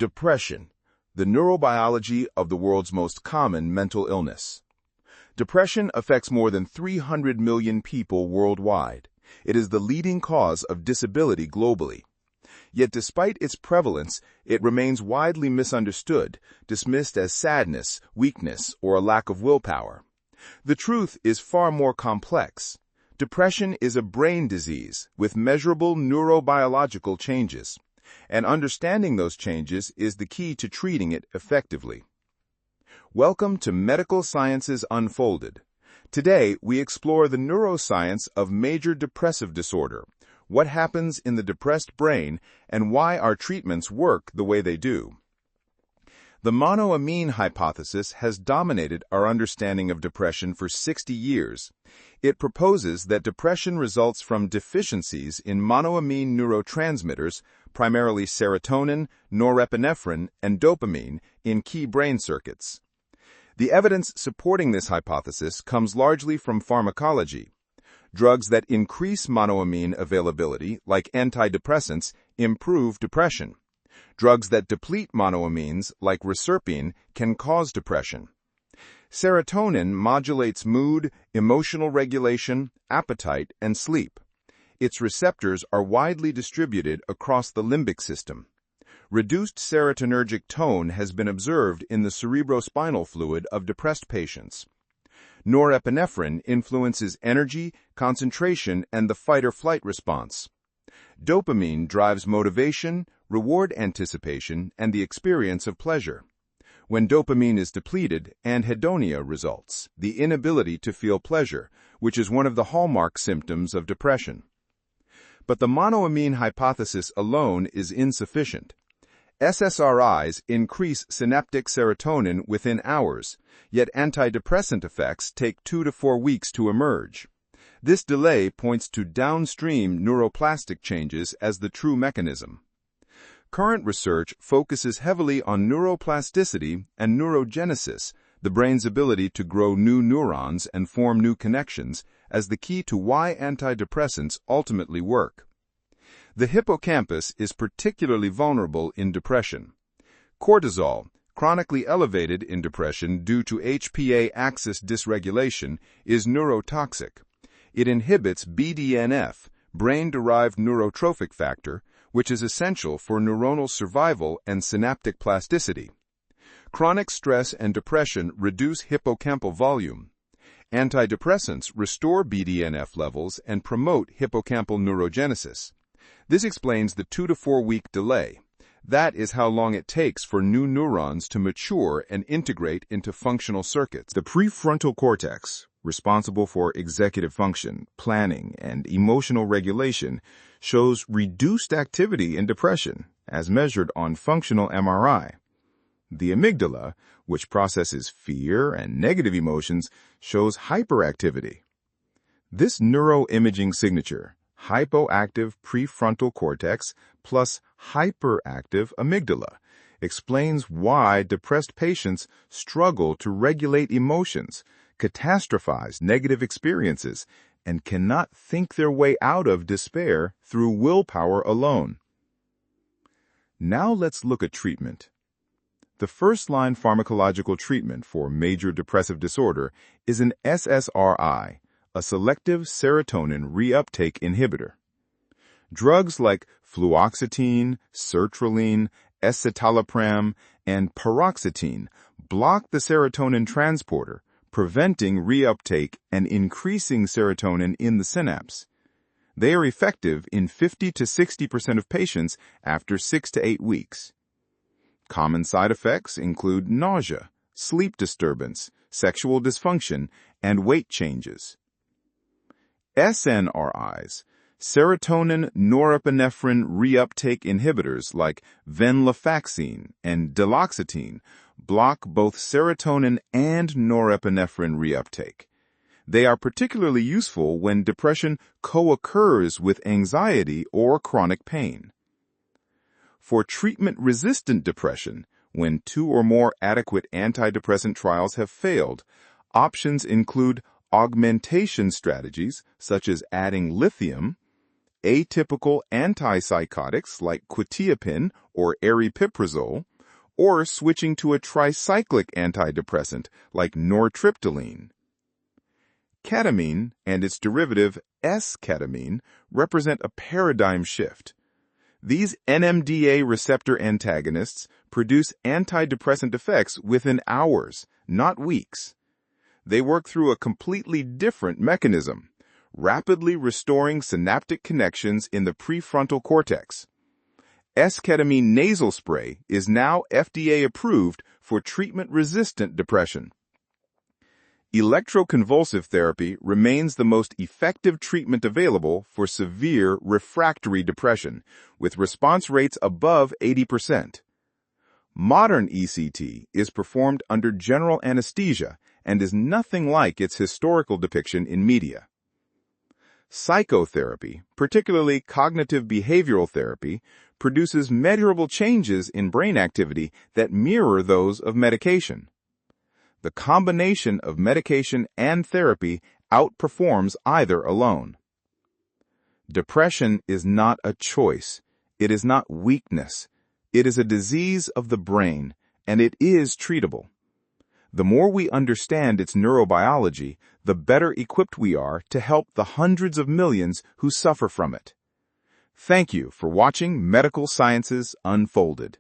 Depression, the neurobiology of the world's most common mental illness. Depression affects more than 300 million people worldwide. It is the leading cause of disability globally. Yet despite its prevalence, it remains widely misunderstood, dismissed as sadness, weakness, or a lack of willpower. The truth is far more complex. Depression is a brain disease with measurable neurobiological changes, and understanding those changes is the key to treating it effectively. Welcome to Medical Sciences Unfolded. Today, we explore the neuroscience of major depressive disorder, what happens in the depressed brain, and why our treatments work the way they do. The monoamine hypothesis has dominated our understanding of depression for 60 years. It proposes that depression results from deficiencies in monoamine neurotransmitters, primarily serotonin, norepinephrine, and dopamine, in key brain circuits. The evidence supporting this hypothesis comes largely from pharmacology. Drugs that increase monoamine availability, like antidepressants, improve depression. Drugs that deplete monoamines, like reserpine, can cause depression. Serotonin modulates mood, emotional regulation, appetite, and sleep. Its receptors are widely distributed across the limbic system. Reduced serotonergic tone has been observed in the cerebrospinal fluid of depressed patients. Norepinephrine influences energy, concentration, and the fight-or-flight response. Dopamine drives motivation, reward anticipation, and the experience of pleasure. When dopamine is depleted, anhedonia results, the inability to feel pleasure, which is one of the hallmark symptoms of depression. But the monoamine hypothesis alone is insufficient. SSRIs increase synaptic serotonin within hours, yet antidepressant effects take 2 to 4 weeks to emerge. This delay points to downstream neuroplastic changes as the true mechanism. Current research focuses heavily on neuroplasticity and neurogenesis, the brain's ability to grow new neurons and form new connections, as the key to why antidepressants ultimately work. The hippocampus is particularly vulnerable in depression. Cortisol, chronically elevated in depression due to HPA axis dysregulation, is neurotoxic. It inhibits BDNF, brain-derived neurotrophic factor, which is essential for neuronal survival and synaptic plasticity. Chronic stress and depression reduce hippocampal volume. Antidepressants restore BDNF levels and promote hippocampal neurogenesis. This explains the 2 to 4 week delay. That is how long it takes for new neurons to mature and integrate into functional circuits. The prefrontal cortex, responsible for executive function, planning, and emotional regulation, shows reduced activity in depression, as measured on functional MRI. The amygdala, which processes fear and negative emotions, shows hyperactivity. This neuroimaging signature, hypoactive prefrontal cortex plus hyperactive amygdala, explains why depressed patients struggle to regulate emotions, catastrophize negative experiences, and cannot think their way out of despair through willpower alone. Now let's look at treatment. The first-line pharmacological treatment for major depressive disorder is an SSRI, a selective serotonin reuptake inhibitor. Drugs like fluoxetine, sertraline, escitalopram, and paroxetine block the serotonin transporter, preventing reuptake and increasing serotonin in the synapse. They are effective in 50 to 60% of patients after 6 to 8 weeks. Common side effects include nausea, sleep disturbance, sexual dysfunction, and weight changes. SNRIs, serotonin norepinephrine reuptake inhibitors like venlafaxine and duloxetine, block both serotonin and norepinephrine reuptake. They are particularly useful when depression co-occurs with anxiety or chronic pain. For treatment-resistant depression, when 2 or more adequate antidepressant trials have failed, options include augmentation strategies such as adding lithium, atypical antipsychotics like quetiapine or aripiprazole, or switching to a tricyclic antidepressant like nortriptyline. Ketamine and its derivative S-ketamine represent a paradigm shift. These NMDA receptor antagonists produce antidepressant effects within hours, not weeks. They work through a completely different mechanism, rapidly restoring synaptic connections in the prefrontal cortex. S-ketamine nasal spray is now FDA approved for treatment-resistant depression. Electroconvulsive therapy remains the most effective treatment available for severe refractory depression, with response rates above 80%. Modern ECT is performed under general anesthesia and is nothing like its historical depiction in media. Psychotherapy, particularly cognitive behavioral therapy, produces measurable changes in brain activity that mirror those of medication. The combination of medication and therapy outperforms either alone. Depression is not a choice. It is not weakness. It is a disease of the brain, and it is treatable. The more we understand its neurobiology, the better equipped we are to help the hundreds of millions who suffer from it. Thank you for watching Medical Sciences Unfolded.